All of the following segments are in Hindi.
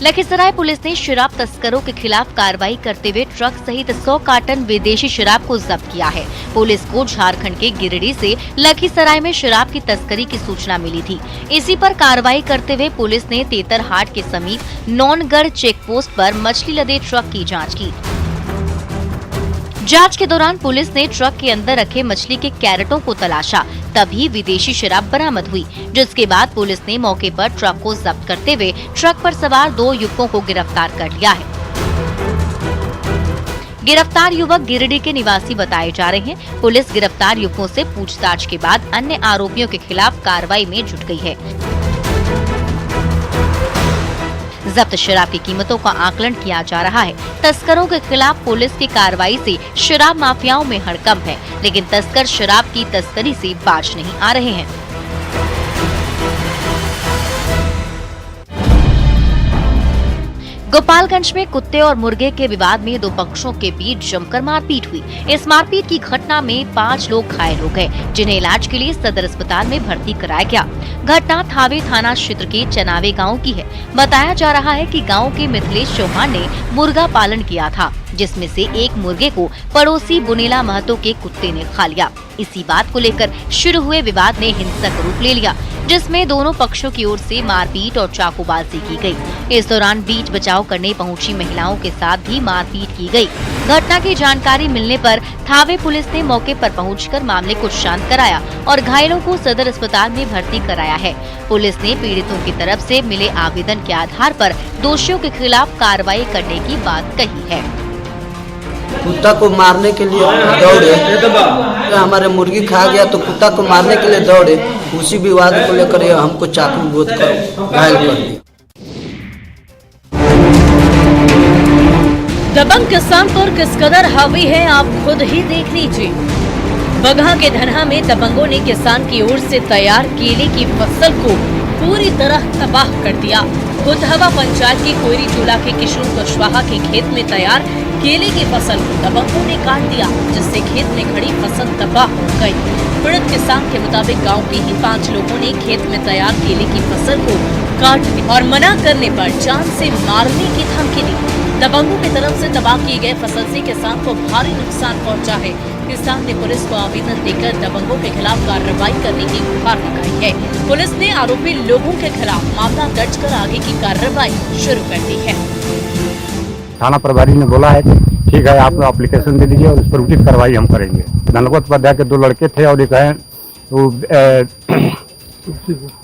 लखीसराय पुलिस ने शराब तस्करों के खिलाफ कार्रवाई करते हुए ट्रक सहित 100 कार्टन विदेशी शराब को जब्त किया है। पुलिस को झारखंड के गिरिडीह से लखीसराय में शराब की तस्करी की सूचना मिली थी। इसी पर कार्रवाई करते हुए पुलिस ने तेतरहाट के समीप नौनगढ़ चेक पोस्ट पर मछली लदे ट्रक की जाँच की। जांच के दौरान पुलिस ने ट्रक के अंदर रखे मछली के कैरेटों को तलाशा, तभी विदेशी शराब बरामद हुई, जिसके बाद पुलिस ने मौके पर ट्रक को जब्त करते हुए ट्रक पर सवार 2 युवकों को गिरफ्तार कर लिया है। गिरफ्तार युवक गिरिडीह के निवासी बताए जा रहे हैं। पुलिस गिरफ्तार युवकों से पूछताछ के बाद अन्य आरोपियों के खिलाफ कार्रवाई में जुट गई है। जब्त शराब की कीमतों का आकलन किया जा रहा है। तस्करों के खिलाफ पुलिस की कार्रवाई से शराब माफियाओं में हड़कंप है, लेकिन तस्कर शराब की तस्करी से बाज नहीं आ रहे हैं। गोपालगंज में कुत्ते और मुर्गे के विवाद में 2 पक्षों के बीच जमकर मारपीट हुई। इस मारपीट की घटना में 5 लोग घायल हो गए, जिन्हें इलाज के लिए सदर अस्पताल में भर्ती कराया गया। घटना थावे थाना क्षेत्र के चनावे गांव की है। बताया जा रहा है कि गांव के मिथिलेश चौहान ने मुर्गा पालन किया था, जिसमें से एक मुर्गे को पड़ोसी बुनेला महतो के कुत्ते ने खा लिया। इसी बात को लेकर शुरू हुए विवाद ने हिंसक रूप ले लिया, जिसमें दोनों पक्षों की ओर से मारपीट और चाकूबाजी की गई। इस दौरान बीच बचाव करने पहुंची महिलाओं के साथ भी मारपीट की गई। घटना की जानकारी मिलने पर थावे पुलिस ने मौके पर पहुंचकर मामले को शांत कराया और घायलों को सदर अस्पताल में भर्ती कराया है। पुलिस ने पीड़ितों की तरफ से मिले आवेदन के आधार पर दोषियों के खिलाफ कार्रवाई करने की बात कही है। कुत्ता को मारने के लिए दौड़े, हमारे मुर्गी खा गया तो कुत्ता को मारने के लिए दौड़े। उसी विवाद को लेकर हमको चाकू गोद कर घायल कर दिया। दबंग किसान पर किस कदर हावी है, आप खुद ही देख लीजिए। बगहा के धनहा में दबंगों ने किसान की ओर से तैयार केले की फसल को पूरी तरह तबाह कर दिया। खुदहवा पंचायत की कोयरी चूला के किशोर कुशवाहा के खेत में तैयार केले की फसल को दबंगों ने काट दिया, जिससे खेत में खड़ी फसल तबाह हो गई। पीड़ित किसान के मुताबिक गांव के ही 5 लोगों ने खेत में तैयार केले की फसल को काट दिया और मना करने पर जान से मारने की धमकी दी। दबंगों की तरफ से तबाह की गई फसल से किसान को भारी नुकसान पहुंचा है। किसान ने पुलिस को आवेदन देकर दबंगों के खिलाफ कार्रवाई करने की गुहार लगाई है। पुलिस ने आरोपी लोगों के खिलाफ मामला दर्ज कर आगे की कार्रवाई शुरू कर दी है। थाना प्रभारी ने बोला है कि ठीक है, आप एप्लीकेशन दे दीजिए और उस पर उचित कार्रवाई हम करेंगे। धनवत उपाध्याय के 2 लड़के थे और एक है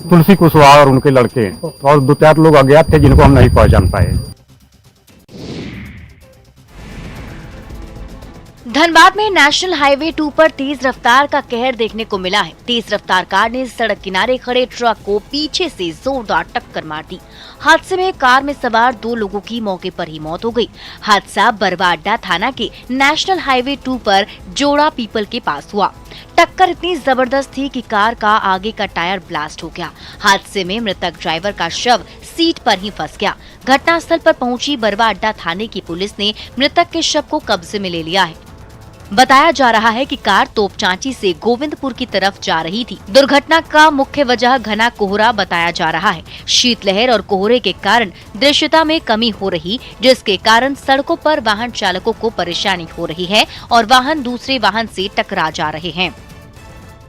तुलसी कुशवाहा और उनके लड़के, और 2-4 लोग अज्ञात थे जिनको हम नहीं पहचान पाए। धनबाद में नेशनल हाईवे 2 पर तेज रफ्तार का कहर देखने को मिला है। तेज रफ्तार कार ने सड़क किनारे खड़े ट्रक को पीछे से जोरदार टक्कर मार दी। हादसे में कार में सवार 2 लोगों की मौके पर ही मौत हो गई। हादसा बरवा अड्डा थाना के नेशनल हाईवे 2 पर जोड़ा पीपल के पास हुआ। टक्कर इतनी जबरदस्त थी कि कार का आगे का टायर ब्लास्ट हो गया। हादसे में मृतक ड्राइवर का शव सीट पर ही फंस गया। घटनास्थल पर पहुंची बरवा अड्डा थाने की पुलिस ने मृतक के शव को कब्जे में ले लिया है। बताया जा रहा है कि कार तोपचांची से गोविंदपुर की तरफ जा रही थी। दुर्घटना का मुख्य वजह घना कोहरा बताया जा रहा है। शीतलहर और कोहरे के कारण दृश्यता में कमी हो रही, जिसके कारण सड़कों पर वाहन चालकों को परेशानी हो रही है और वाहन दूसरे वाहन से टकरा जा रहे हैं।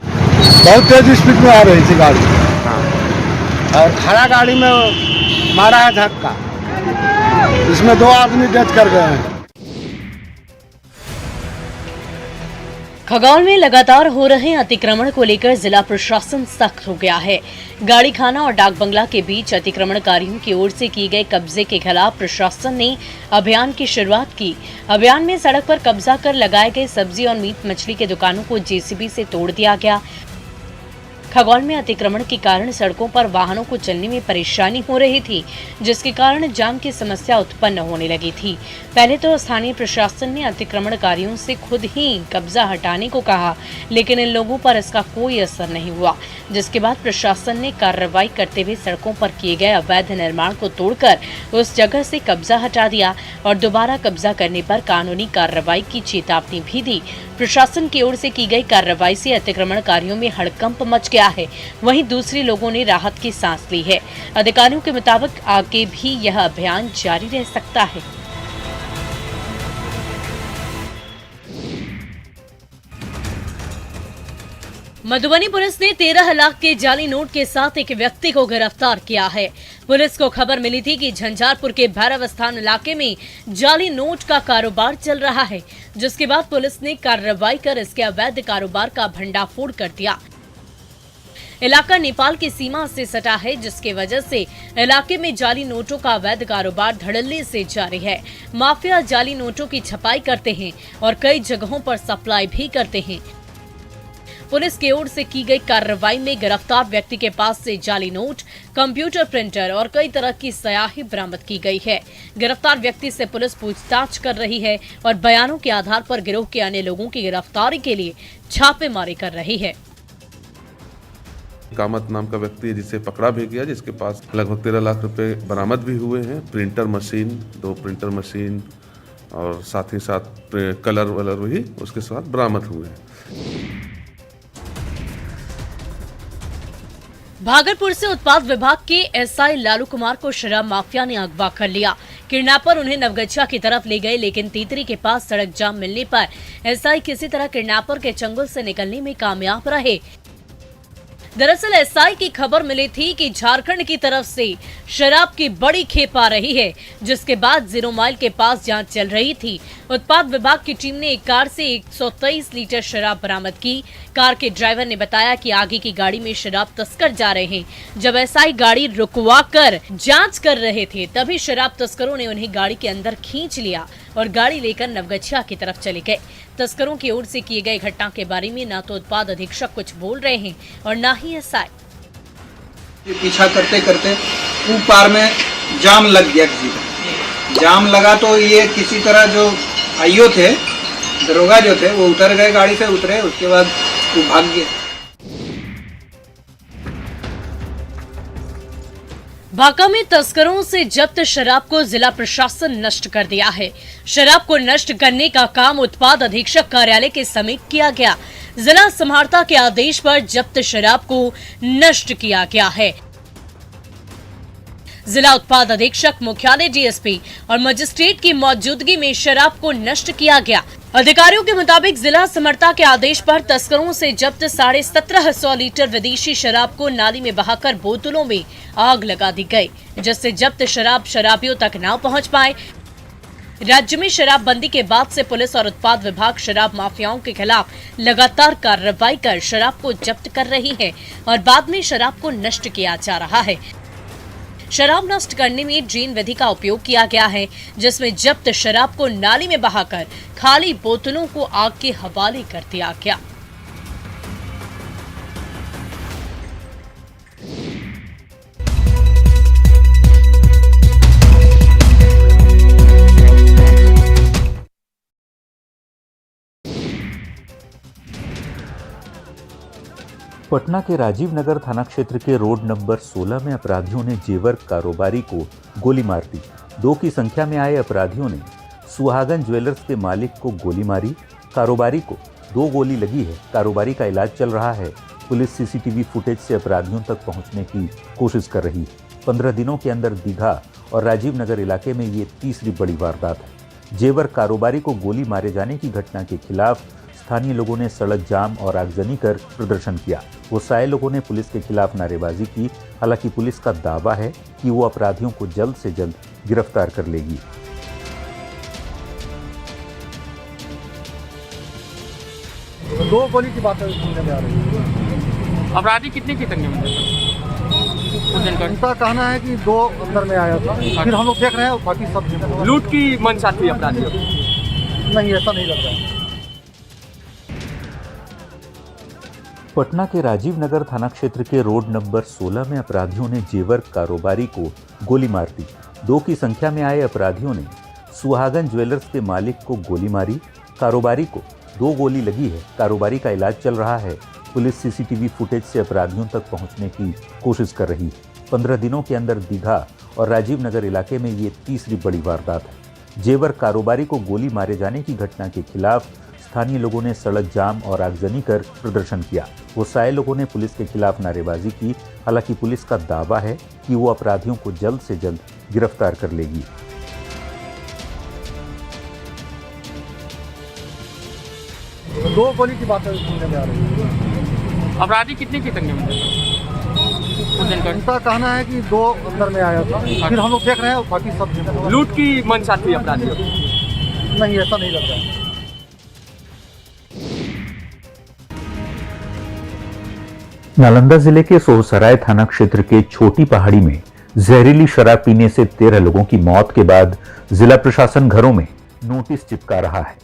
बहुत तेज स्पीड में आ रही थी गाड़ी और खड़ा गाड़ी में मारा है धक्का। इसमें 2 आदमी डेथ कर गए हैं। खगौल में लगातार हो रहे अतिक्रमण को लेकर जिला प्रशासन सख्त हो गया है। गाड़ी खाना और डाक बंगला के बीच अतिक्रमणकारियों की ओर से किए गए कब्जे के खिलाफ प्रशासन ने अभियान की शुरुआत की। अभियान में सड़क पर कब्जा कर लगाए गए सब्जी और मीट मछली के दुकानों को जेसीबी से तोड़ दिया गया। खगौल में अतिक्रमण के कारण सड़कों पर वाहनों को चलने में परेशानी हो रही थी, जिसके कारण जाम की समस्या उत्पन्न होने लगी थी। पहले तो स्थानीय प्रशासन ने अतिक्रमणकारियों से खुद ही कब्जा हटाने को कहा, लेकिन इन लोगों पर इसका कोई असर नहीं हुआ, जिसके बाद प्रशासन ने कार्रवाई करते हुए सड़कों पर किए गए अवैध निर्माण को तोड़कर उस जगह से कब्जा हटा दिया और दोबारा कब्जा करने पर कानूनी कार्रवाई की चेतावनी भी दी। प्रशासन की ओर से की गई कार्रवाई से अतिक्रमणकारियों में हड़कंप मच गया। किया है, वहीं दूसरे लोगों ने राहत की सांस ली है। अधिकारियों के मुताबिक आगे भी यह अभियान जारी रह सकता है। मधुबनी पुलिस ने 13 लाख के जाली नोट के साथ एक व्यक्ति को गिरफ्तार किया है। पुलिस को खबर मिली थी कि झंझारपुर के भैरव स्थान इलाके में जाली नोट का कारोबार चल रहा है, जिसके बाद पुलिस ने कार्रवाई कर इसके अवैध कारोबार का भंडाफोड़ कर दिया। इलाका नेपाल की सीमा से सटा है, जिसकी वजह से इलाके में जाली नोटों का अवैध कारोबार धड़ल्ले से जारी है। माफिया जाली नोटों की छपाई करते हैं और कई जगहों पर सप्लाई भी करते हैं। पुलिस की ओर से की गई कार्रवाई में गिरफ्तार व्यक्ति के पास से जाली नोट, कंप्यूटर प्रिंटर और कई तरह की स्याही बरामद की गई है। गिरफ्तार व्यक्ति से पुलिस पूछताछ कर रही है और बयानों के आधार पर गिरोह के अन्य लोगों की गिरफ्तारी के लिए छापेमारी कर रही है। कामत नाम का व्यक्ति है जिसे पकड़ा भी गया, जिसके पास लगभग 13 लाख रुपए बरामद भी हुए हैं। प्रिंटर मशीन, 2 प्रिंटर मशीन और साथ ही साथ कलर वलर भी उसके साथ बरामद हुए हैं। भागलपुर से उत्पाद विभाग के एसआई लालू कुमार को शराब माफिया ने अगवा कर लिया। किडनैपर उन्हें नवगछिया की तरफ ले गए, लेकिन तीतरी के पास सड़क जाम मिलने पर एसआई किसी तरह किडनैपर के चंगुल से निकलने में कामयाब रहे। दरअसल एसआई की खबर मिली थी कि झारखंड की तरफ से शराब की बड़ी खेप आ रही है, जिसके बाद 0 माइल के पास जांच चल रही थी। उत्पाद विभाग की टीम ने एक कार से 123 लीटर शराब बरामद की। कार के ड्राइवर ने बताया कि आगे की गाड़ी में शराब तस्कर जा रहे हैं। जब एसआई गाड़ी रुकवाकर जांच कर रहे थे, तभी शराब तस्करों ने उन्हें गाड़ी के अंदर खींच लिया और गाड़ी लेकर नवगछिया की तरफ चले गए। तस्करों की ओर से किए गए घटना के बारे में न तो उत्पाद अधीक्षक कुछ बोल रहे हैं और न ही एसआई। पीछा करते करते पार में जाम लग गया। किसी का जाम लगा तो ये किसी तरह जो आईओ थे, दरोगा जो थे, वो उतर गए, गाड़ी से उतरे, उसके बाद वो भाग गए। बांका में तस्करों से जब्त शराब को जिला प्रशासन नष्ट कर दिया है। शराब को नष्ट करने का काम उत्पाद अधीक्षक कार्यालय के समीप किया गया। जिला समाहर्ता के आदेश पर जब्त शराब को नष्ट किया गया है। जिला उत्पाद अधीक्षक, मुख्यालय डीएसपी और मजिस्ट्रेट की मौजूदगी में शराब को नष्ट किया गया। अधिकारियों के मुताबिक जिला समर्था के आदेश पर तस्करों से जब्त 1750 लीटर विदेशी शराब को नाली में बहाकर बोतलों में आग लगा दी गई, जिससे जब्त शराब शराबियों तक न पहुंच पाए। राज्य में शराबबंदी के बाद से पुलिस और उत्पाद विभाग शराब माफियाओं के खिलाफ लगातार कार्रवाई कर शराब को जब्त कर रही है और बाद में शराब को नष्ट किया जा रहा है। शराब नष्ट करने में ड्रेन विधि का उपयोग किया गया है, जिसमें जब्त शराब को नाली में बहाकर खाली बोतलों को आग के हवाले कर दिया गया। पटना के राजीव नगर थाना क्षेत्र के रोड नंबर 16 में अपराधियों ने जेवर कारोबारी को गोली मार दी। 2 की संख्या में आए अपराधियों ने सुहागन ज्वेलर्स के मालिक को गोली मारी। कारोबारी को 2 गोली लगी है। कारोबारी का इलाज चल रहा है। पुलिस सीसीटीवी फुटेज से अपराधियों तक पहुंचने की कोशिश कर रही है। 15 दिनों के अंदर दीघा और राजीव नगर इलाके में ये तीसरी बड़ी वारदात है। जेवर कारोबारी को गोली मारे जाने की घटना के खिलाफ स्थानीय लोगों ने सड़क जाम और आगजनी कर प्रदर्शन किया। गुस्साए लोगों ने पुलिस के खिलाफ नारेबाजी की। हालांकि पुलिस का दावा है कि वो अपराधियों को जल्द से जल्द गिरफ्तार कर लेगी। तो 2 गोली की बात सुनने में आ रही है। अपराधी कितने की संख्या में? उनका कहना है कि 2 अंदर में आया था, फिर हम लोग देख रहे हैं बाकी सब लूट की मंशा थी अपराधियों? नहीं, ऐसा नहीं लग रहा है। पटना के राजीव नगर थाना क्षेत्र के रोड नंबर 16 में अपराधियों ने जेवर कारोबारी को गोली मार दी। 2 की संख्या में आए अपराधियों ने सुहागन ज्वेलर्स के मालिक को गोली मारी। कारोबारी को 2 गोली लगी है। कारोबारी का इलाज चल रहा है। पुलिस सीसीटीवी फुटेज से अपराधियों तक पहुंचने की कोशिश कर रही है। 15 दिनों के अंदर दीघा और राजीव नगर इलाके में ये तीसरी बड़ी वारदात है। जेवर कारोबारी को गोली मारे जाने की घटना के खिलाफ स्थानीय लोगों ने सड़क जाम और आगजनी कर प्रदर्शन किया। गुस्साए लोगों ने पुलिस के खिलाफ नारेबाजी की। हालांकि पुलिस का दावा है कि वो अपराधियों को जल्द से जल्द गिरफ्तार कर लेगी। दो गोली की बात सुनने में आ रही है। अपराधी कितने की संख्या में थे? कुछ जानकारी? उनका कहना है कि 2 अंदर में आया था, फिर हम लोग देख रहे हैं बाकी सब लूट की मंशा थी अपराधियों की? नहीं, ऐसा नहीं लगता है। नालंदा जिले के सोहसराय थाना क्षेत्र के छोटी पहाड़ी में जहरीली शराब पीने से 13 लोगों की मौत के बाद जिला प्रशासन घरों में नोटिस चिपका रहा है।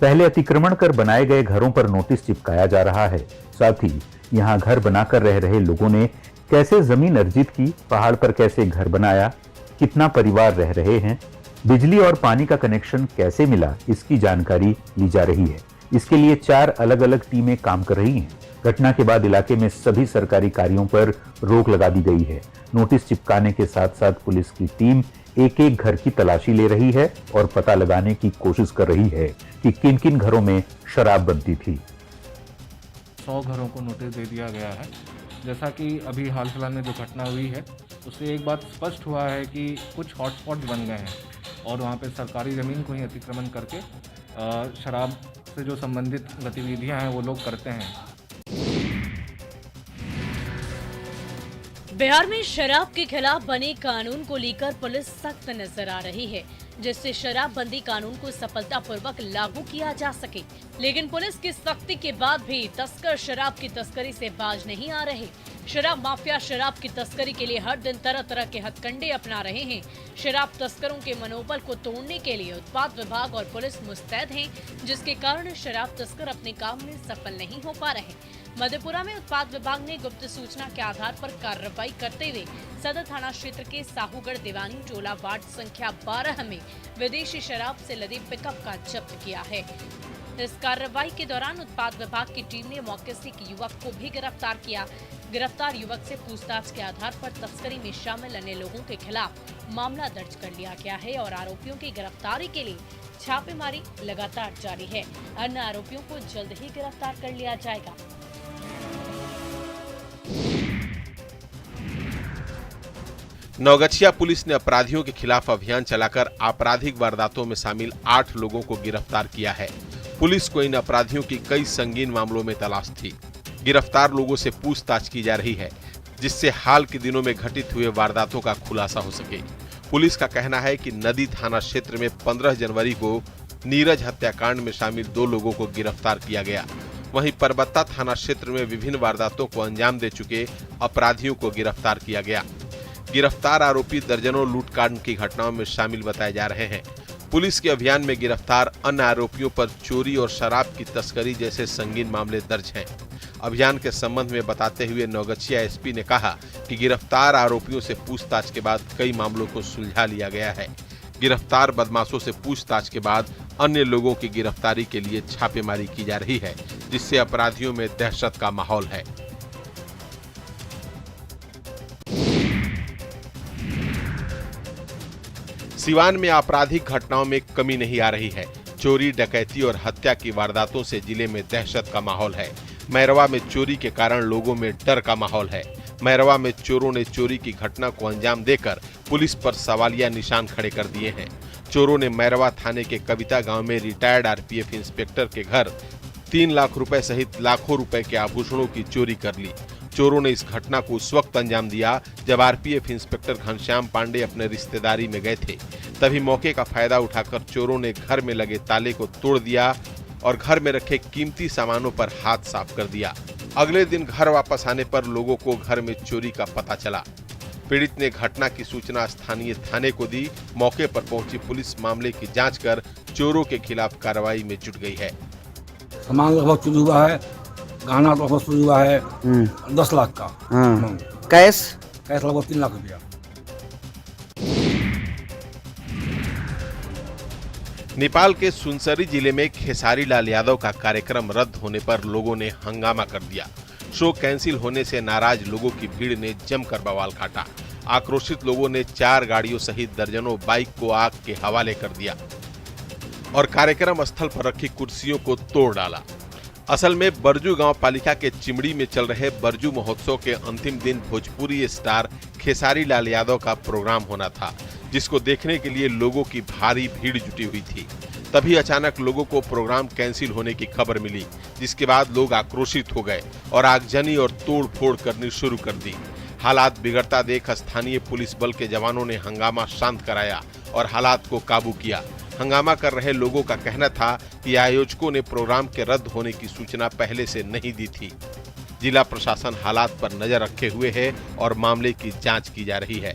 पहले अतिक्रमण कर बनाए गए घरों पर नोटिस चिपकाया जा रहा है। साथ ही यहां घर बनाकर रह रहे लोगों ने कैसे जमीन अर्जित की, पहाड़ पर कैसे घर बनाया, कितना परिवार रह रहे हैं, बिजली और पानी का कनेक्शन कैसे मिला, इसकी जानकारी ली जा रही है। इसके लिए 4 अलग अलग टीमें काम कर रही हैं। घटना के बाद इलाके में सभी सरकारी कार्यों पर रोक लगा दी गई है। नोटिस चिपकाने के साथ साथ पुलिस की टीम एक एक घर की तलाशी ले रही है और पता लगाने की कोशिश कर रही है कि किन किन घरों में शराब बनती थी। 100 घरों को नोटिस दे दिया गया है। जैसा कि अभी हाल फिलहाल में जो घटना हुई है उससे एक बात स्पष्ट हुआ है कि कुछ हॉटस्पॉट बन गए हैं और वहाँ पे सरकारी ज़मीन को ही अतिक्रमण करके शराब से जो संबंधित गतिविधियाँ हैं वो लोग करते हैं। बिहार में शराब के खिलाफ बने कानून को लेकर पुलिस सख्त नजर आ रही है, जिससे शराबबंदी कानून को सफलतापूर्वक लागू किया जा सके। लेकिन पुलिस की सख्ती के बाद भी तस्कर शराब की तस्करी से बाज नहीं आ रहे। शराब माफिया शराब की तस्करी के लिए हर दिन तरह तरह के हथकंडे अपना रहे हैं। शराब तस्करों के मनोबल को तोड़ने के लिए उत्पाद विभाग और पुलिस मुस्तैद हैं, जिसके कारण शराब तस्कर अपने काम में सफल नहीं हो पा रहे। मधेपुरा में उत्पाद विभाग ने गुप्त सूचना के आधार पर कार्रवाई करते हुए सदर थाना क्षेत्र के साहूगढ़ दीवानी टोला वार्ड संख्या 12 में विदेशी शराब से लदे पिकअप का जब्त किया है। इस कार्रवाई के दौरान उत्पाद विभाग की टीम ने मौके से एक युवक को भी गिरफ्तार किया। गिरफ्तार युवक से पूछताछ के आधार पर तस्करी में शामिल अन्य लोगों के खिलाफ मामला दर्ज कर लिया गया है और आरोपियों की गिरफ्तारी के लिए छापेमारी लगातार जारी है। अन्य आरोपियों को जल्द ही गिरफ्तार कर लिया जाएगा। नवगछिया पुलिस ने अपराधियों के खिलाफ अभियान चलाकर आपराधिक वारदातों में शामिल 8 लोगों को गिरफ्तार किया है। पुलिस को इन अपराधियों की कई संगीन मामलों में तलाश थी। गिरफ्तार लोगों से पूछताछ की जा रही है, जिससे हाल के दिनों में घटित हुए वारदातों का खुलासा हो सके। पुलिस का कहना है कि नदी थाना क्षेत्र में 15 जनवरी को नीरज हत्याकांड में शामिल 2 लोगों को गिरफ्तार किया गया। वहीं परबत्ता थाना क्षेत्र में विभिन्न वारदातों को अंजाम दे चुके अपराधियों को गिरफ्तार किया गया। गिरफ्तार आरोपी दर्जनों लूटकांड की घटनाओं में शामिल बताए जा रहे हैं। पुलिस के अभियान में गिरफ्तार अन्य आरोपियों पर चोरी और शराब की तस्करी जैसे संगीन मामले दर्ज हैं। अभियान के संबंध में बताते हुए नवगछिया एसपी ने कहा कि गिरफ्तार आरोपियों से पूछताछ के बाद कई मामलों को सुलझा लिया गया है। गिरफ्तार बदमाशों से पूछताछ के बाद अन्य लोगों की गिरफ्तारी के लिए छापेमारी की जा रही है, जिससे अपराधियों में दहशत का माहौल है। सिवान में आपराधिक घटनाओं में कमी नहीं आ रही है। चोरी, डकैती और हत्या की वारदातों से जिले में दहशत का माहौल है। मैरवा में चोरी के कारण लोगों में डर का माहौल है। मैरवा में चोरों ने चोरी की घटना को अंजाम देकर पुलिस पर सवालिया निशान खड़े कर दिए हैं। चोरों ने मैरवा थाने के कविता गांव में रिटायर्ड आरपीएफ इंस्पेक्टर के घर 3 लाख रुपए सहित लाखों रुपए के आभूषणों की चोरी कर ली। चोरों ने इस घटना को उस वक्त अंजाम दिया जब आरपीएफ इंस्पेक्टर घनश्याम पांडे अपने रिश्तेदारी में गए थे। तभी मौके का फायदा उठाकर चोरों ने घर में लगे ताले को तोड़ दिया और घर में रखे कीमती सामानों पर हाथ साफ कर दिया। अगले दिन घर वापस आने पर लोगों को घर में चोरी का पता चला। पीड़ित ने घटना की सूचना स्थानीय थाने को दी। मौके पर पहुंची पुलिस मामले की जांच कर चोरों के खिलाफ कार्रवाई में जुट गई है। सामान लगभग चोरी हुआ है, गहना लगभग चोरी हुआ है 10 लाख का। कैश लगभग 3 लाख रुपया। नेपाल के सुनसरी जिले में खेसारी लाल यादव का कार्यक्रम रद्द होने पर लोगों ने हंगामा कर दिया। शो कैंसिल होने से नाराज लोगों की भीड़ ने जमकर बवाल काटा। आक्रोशित लोगों ने 4 गाड़ियों सहित दर्जनों बाइक को आग के हवाले कर दिया। और कार्यक्रम स्थल पर रखी कुर्सियों को तोड़ डाला। असल में बरजू गांव पालिका के चिमड़ी में चल रहे बरजू महोत्सव के अंतिम दिन भोजपुरी स्टार खेसारी लाल यादव का प्रोग्राम होना था, जिसको देखने के लिए लोगों की भारी भीड़ जुटी हुई थी। तभी अचानक लोगों को प्रोग्राम कैंसिल होने की खबर मिली, जिसके बाद लोग आक्रोशित हो गए और आगजनी और तोड़ फोड़ करनी शुरू कर दी। हालात बिगड़ता देख स्थानीय पुलिस बल के जवानों ने हंगामा शांत कराया और हालात को काबू किया। हंगामा कर रहे लोगों का कहना था कि आयोजकों ने प्रोग्राम के रद्द होने की सूचना पहले से नहीं दी थी। जिला प्रशासन हालात पर नजर रखे हुए है और मामले की जांच की जा रही है।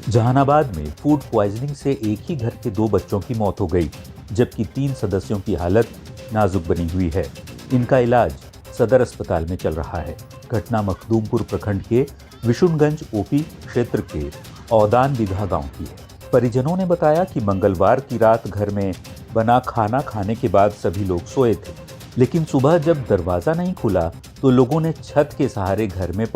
जहानाबाद में फूड पॉइजनिंग से एक ही घर के 2 बच्चों की मौत हो गई, जबकि 3 सदस्यों की हालत नाजुक बनी हुई है। इनका इलाज सदर अस्पताल में चल रहा है। घटना मखदूमपुर प्रखंड के विशुनगंज ओपी क्षेत्र के औदान बिघा गांव की है। परिजनों ने बताया कि मंगलवार की रात घर में बना खाना खाने के बाद सभी लोग सोए थे, लेकिन सुबह जब दरवाजा नहीं खुला तो लोगों ने छत के सहारे घर में